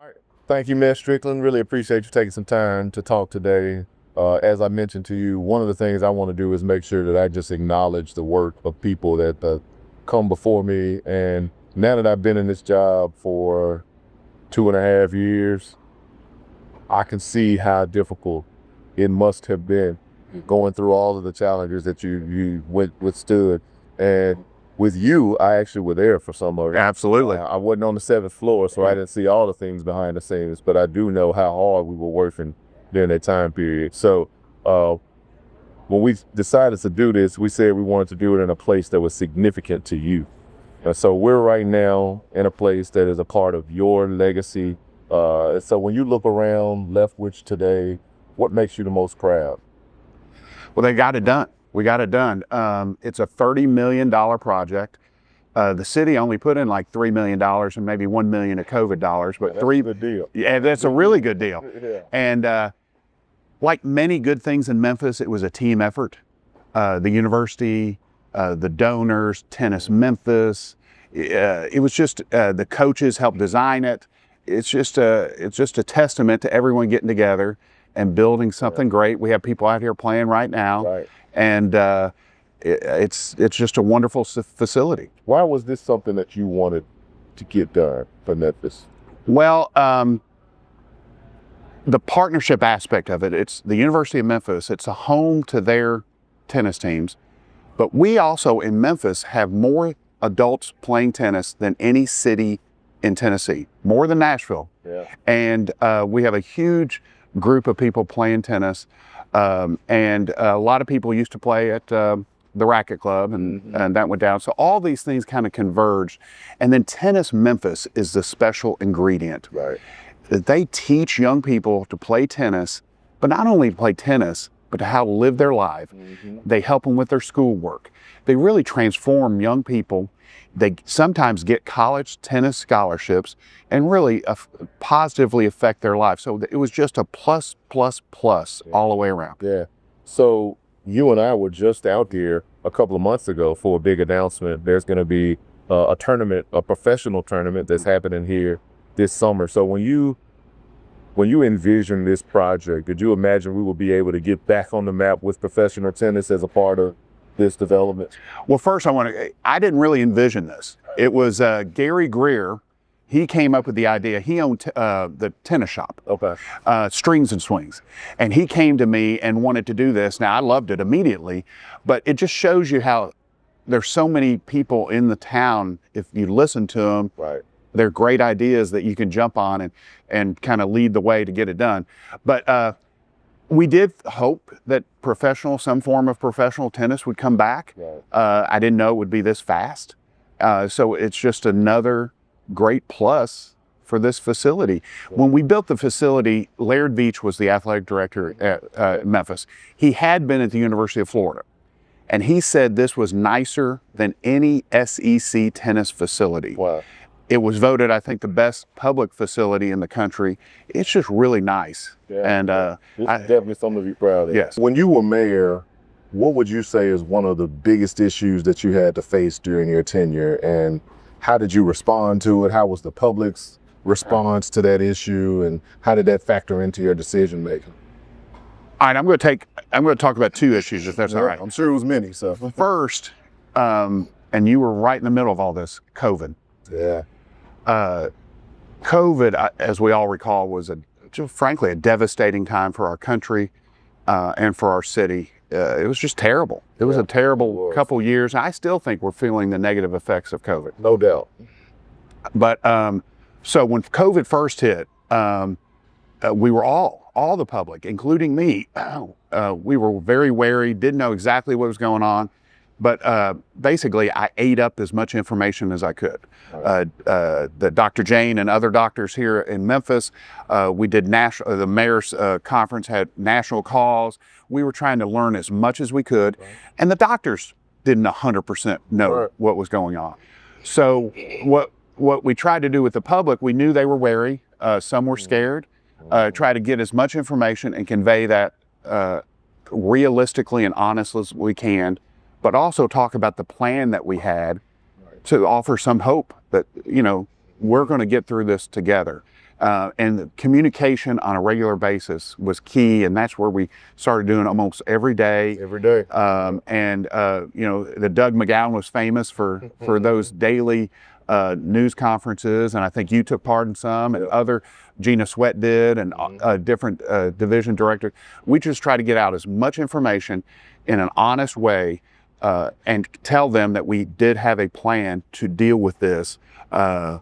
All right. Thank you, Ms. Strickland. Really appreciate you taking some time to talk today. As I mentioned to you, one of the things I want to do is make sure that I just acknowledge the work of people that come before me. And now that I've been in this job for 2.5 years, I can see how difficult it must have been going through all of the challenges that you withstood. And with you, I actually were there for some of it. Absolutely. I wasn't on the 7th floor, so I didn't see all the things behind the scenes, but I do know how hard we were working during that time period. So when we decided to do this, we said we wanted to do it in a place that was significant to you. And so we're right now in a place that is a part of your legacy. So when you look around Leftwich today, what makes you the most proud? Well, they got it done. We got it done. It's a $30 million project. The city only put in like $3 million and maybe $1 million of COVID dollars, but That's a good deal. Yeah, that's a really good deal. Yeah. And like many good things in Memphis, it was a team effort. The university, the donors, Tennis Memphis. It was just the coaches helped design it. It's just a testament to everyone getting together and building something great. We have people out here playing right now, Right. and it's just a wonderful facility. Why was this something that you wanted to get done for Memphis? Well, the partnership aspect of it, it's the University of Memphis. It's a home to their tennis teams, but we also in Memphis have more adults playing tennis than any city in Tennessee, more than Nashville. Yeah. And we have a huge group of people playing tennis, and a lot of people used to play at the Racket Club, and that went down. So all these things kind of converged. And then Tennis Memphis is the special ingredient. Right. That they teach young people to play tennis, but not only to play tennis, but to how to live their life. They help them with their schoolwork. They really transform young people. They sometimes get college tennis scholarships and really positively affect their life. So it was just a plus all the way around. Yeah. So you and I were just out there a couple of months ago for a big announcement. There's going to be a tournament, a professional tournament that's happening here this summer. So when you envisioned this project, did you imagine we would be able to get back on the map with professional tennis as a part of this development? Well, first I didn't really envision this. It was Gary Greer. He came up with the idea. He owned the tennis shop, Okay. Strings and Swings. And he came to me and wanted to do this. Now, I loved it immediately, but it just shows you how there's so many people in the town, if you listen to them, Right. they're great ideas that you can jump on and kind of lead the way to get it done. But we did hope that some form of professional tennis would come back. Right. I didn't know it would be this fast. So it's just another great plus for this facility. When we built the facility, Laird Veach was the athletic director at Memphis. He had been at the University of Florida, and he said this was nicer than any SEC tennis facility. Wow. It was voted, I think, the best public facility in the country. It's just really nice. Yeah. And This is definitely something to be proud of. Yes. When you were mayor, what would you say is one of the biggest issues that you had to face during your tenure, and how did you respond to it? How was the public's response to that issue, and how did that factor into your decision making? All right, I'm going to talk about two issues, if that's all right. I'm sure it was many. So First, and you were right in the middle of all this, COVID. yeah. COVID, as we all recall, was frankly a devastating time for our country and for our city. It was just terrible. It was a terrible couple years. I still think we're feeling the negative effects of COVID. No doubt. But so when COVID first hit, we were all the public, including me, we were very wary, didn't know exactly what was going on. But basically, I ate up as much information as I could. The Dr. Jane and other doctors here in Memphis, we did the mayor's conference had national calls. We were trying to learn as much as we could. Right. And the doctors didn't 100% know what was going on. So what we tried to do with the public, we knew they were wary. Some were scared. Try to get as much information and convey that realistically and honestly as we can, but also talk about the plan that we had to offer some hope that, we're going to get through this together. And the communication on a regular basis was key, and that's where we started doing almost every day. Every day. You know, the Doug McGowan was famous for those daily news conferences, and I think you took part in some, and other, Gina Sweat did, and different division directors. We just try to get out as much information in an honest way, and tell them that we did have a plan to deal with this. But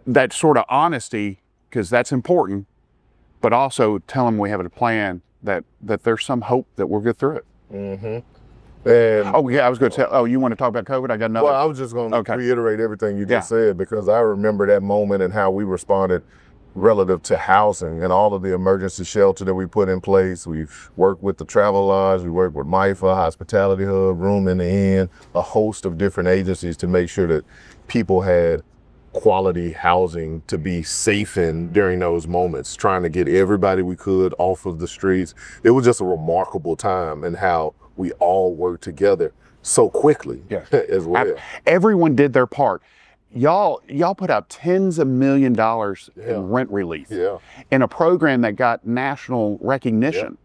that sort of honesty, because that's important, but also tell them we have a plan, that there's some hope that we'll get through it. And oh yeah, I was going to tell. Oh, you want to talk about COVID? I got another. well, I was just going to reiterate everything you just said, because I remember that moment and how we responded relative to housing and all of the emergency shelter that we put in place. We've worked with the Travel Lodge, we worked with MIFA, Hospitality Hub, Room in the Inn, a host of different agencies to make sure that people had quality housing to be safe in during those moments, trying to get everybody we could off of the streets. It was just a remarkable time, and how we all worked together so quickly as well. Everyone did their part. Y'all put out tens of $millions in rent relief in a program that got national recognition.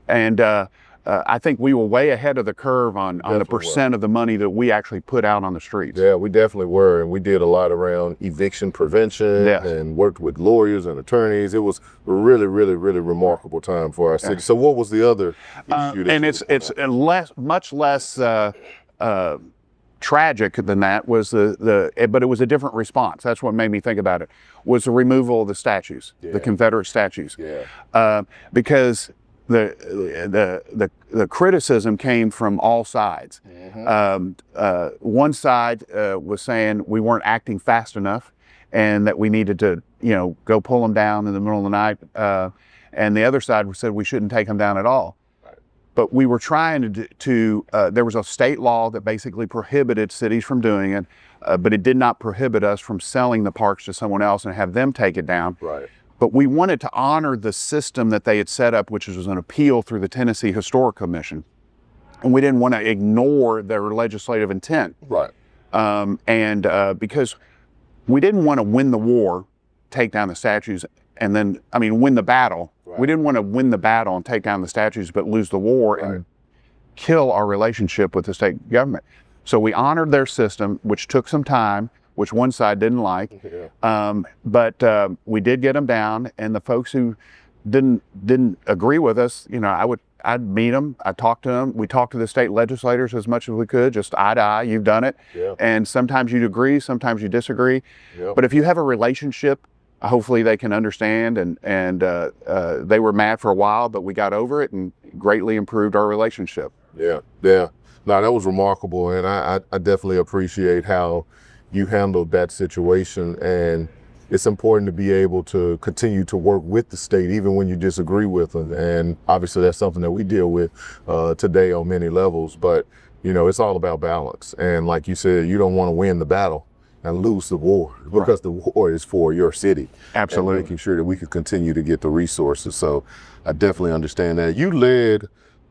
And I think we were way ahead of the curve on the percent of the money that we actually put out on the streets. Yeah, we definitely were. And we did a lot around eviction prevention and worked with lawyers and attorneys. It was a really, really, really remarkable time for our city. So what was the other issue? And it's much less tragic than that was but it was a different response. That's what made me think about it, was the removal of the statues, the Confederate statues. Because the criticism came from all sides. One side was saying we weren't acting fast enough, and that we needed to, go pull them down in the middle of the night. And the other side said we shouldn't take them down at all. But we were trying to there was a state law that basically prohibited cities from doing it, but it did not prohibit us from selling the parks to someone else and have them take it down. But we wanted to honor the system that they had set up, which was an appeal through the Tennessee Historic Commission. And we didn't want to ignore their legislative intent. Because we didn't want to win the war, take down the statues, and then, win the battle. We didn't want to win the battle and take down the statues, but lose the war and kill our relationship with the state government. So we honored their system, which took some time, which one side didn't like. But we did get them down, and the folks who didn't agree with us, I'd meet them, I'd talk to them. We talked to the state legislators as much as we could, just eye to eye. You've done it. And sometimes you'd agree, sometimes you disagree. But if you have a relationship, hopefully they can understand, and they were mad for a while, but we got over it and greatly improved our relationship. No, that was remarkable, and I definitely appreciate how you handled that situation. And it's important to be able to continue to work with the state even when you disagree with them. And obviously that's something that we deal with today on many levels. But it's all about balance. And like you said, you don't want to win the battle and lose the war, because the war is for your city. Absolutely. And making sure that we could continue to get the resources. So I definitely understand that. You led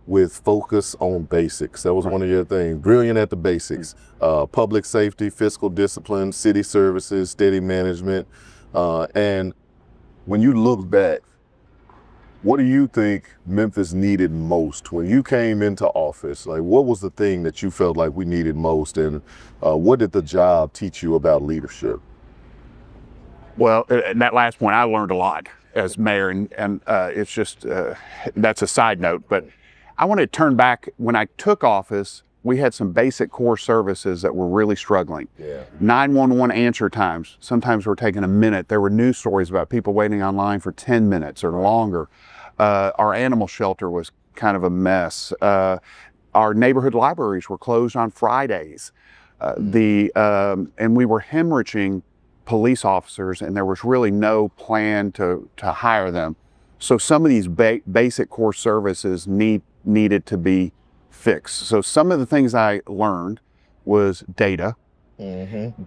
with focus on basics. That was one of your things. Brilliant at the basics. Public safety, fiscal discipline, city services, steady management. And when you look back, what do you think Memphis needed most when you came into office? Like, what was the thing that you felt like we needed most, and what did the job teach you about leadership? Well, in that last point, I learned a lot as mayor, and it's just, that's a side note, but I want to turn back. When I took office, we had some basic core services that were really struggling. 911 answer times, sometimes were taking a minute. There were news stories about people waiting online for 10 minutes or longer. Our animal shelter was kind of a mess. Our neighborhood libraries were closed on Fridays. And we were hemorrhaging police officers, and there was really no plan to hire them. So some of these basic core services needed to be fixed. So some of the things I learned was data.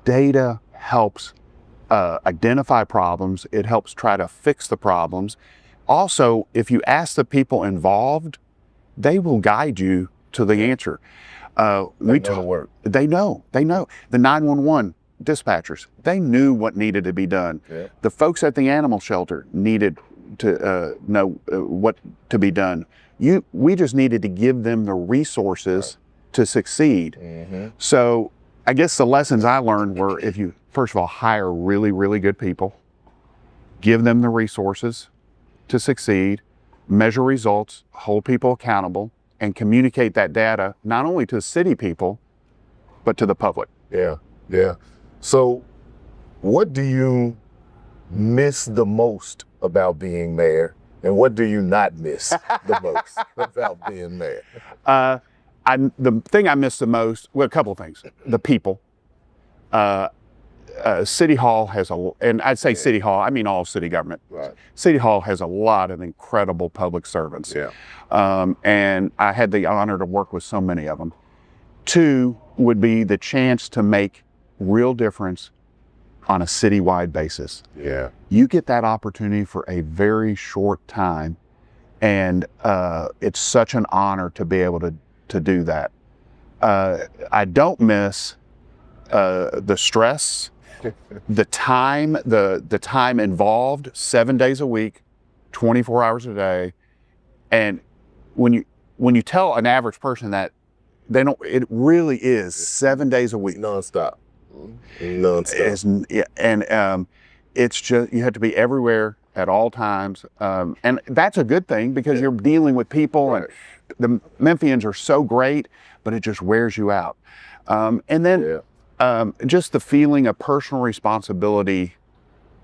Data helps identify problems. It helps try to fix the problems. Also, if you ask the people involved, they will guide you to the answer. They know the work. They know. The 911 dispatchers, they knew what needed to be done. Yeah. The folks at the animal shelter needed to know what to be done. We just needed to give them the resources to succeed. So I guess the lessons I learned were, if you, first of all, hire really, really good people, give them the resources to succeed, measure results, hold people accountable, and communicate that data not only to city people, but to the public. Yeah, yeah. So what do you miss the most about being mayor? And what do you not miss the most about being mayor? The thing I miss the most, well, a couple of things. The people. City Hall has and I'd say City Hall, I mean all city government. Right. City Hall has a lot of incredible public servants. Yeah. And I had the honor to work with so many of them. Two would be the chance to make real difference on a citywide basis. Yeah. You get that opportunity for a very short time, and it's such an honor to be able to do that. I don't miss the stress, the time involved, 7 days a week, 24 hours a day. And when you tell an average person that, they don't, it really is 7 days a week. Nonstop. Nonstop. And it's just, you have to be everywhere at all times. And that's a good thing, because you're dealing with people, and the Memphians are so great, but it just wears you out. And then just the feeling of personal responsibility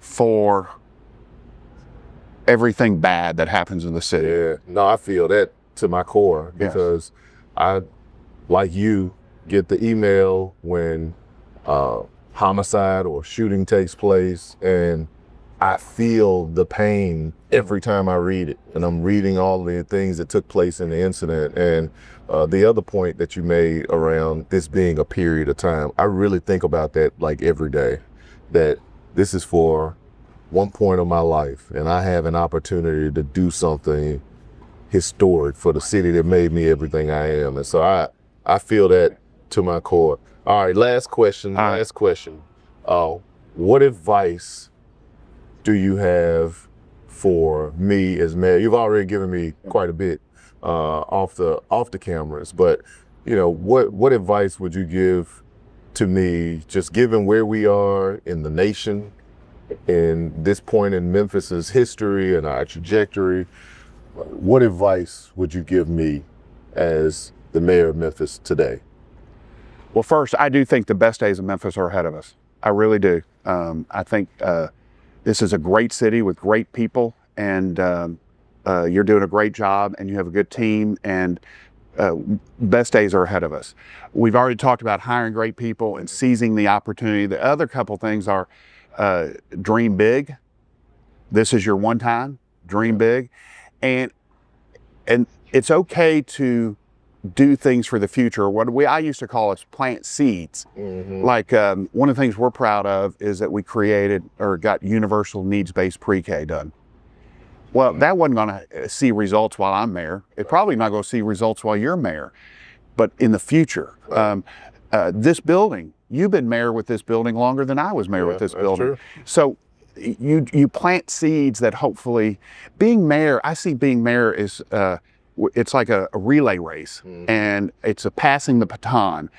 for everything bad that happens in the city. Yeah, no, I feel that to my core, because I, like you, get the email when homicide or shooting takes place, and I feel the pain every time I read it. And I'm reading all the things that took place in the incident. And the other point that you made around this being a period of time, I really think about that like every day, that this is for one point of my life, and I have an opportunity to do something historic for the city that made me everything I am. And so I feel that to my core. All right, last question. What advice do you have for me as mayor? You've already given me quite a bit off the cameras, but you know, what advice would you give to me, just given where we are in the nation, in this point in Memphis's history and our trajectory? What advice would you give me as the mayor of Memphis today? Well, first, I do think the best days of Memphis are ahead of us. I really do. I think this is a great city with great people, and you're doing a great job, and you have a good team, and best days are ahead of us. We've already talked about hiring great people and seizing the opportunity. The other couple things are dream big. This is your one time, dream big. And it's okay to do things for the future. What I used to call is plant seeds. Like one of the things we're proud of is that we created or got universal needs-based pre-K done. Well, that wasn't gonna see results while I'm mayor. It's probably not gonna see results while you're mayor, but in the future. This building, you've been mayor with this building longer than I was mayor with this building. True. So you plant seeds that hopefully, being mayor, I see being mayor is, it's like a relay race, and it's a passing the baton.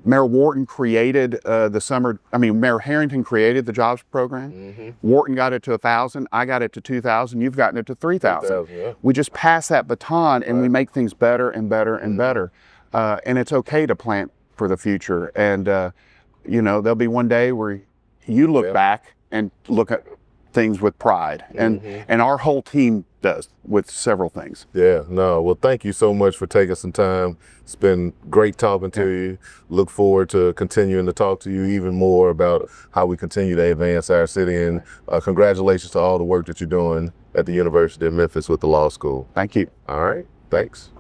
Mayor Wharton created Mayor Harrington created the jobs program. Wharton got it to 1,000, I got it to 2,000, you've gotten it to 3,000. We just pass that baton, and we make things better and better and better. And it's okay to plant for the future. And you know, there'll be one day where you look back and look at things with pride, and our whole team does with several things. Yeah, no, well, thank you so much for taking some time. It's been great talking to you. Look forward to continuing to talk to you even more about how we continue to advance our city, and congratulations to all the work that you're doing at the University of Memphis with the law school. Thank you. All right, thanks.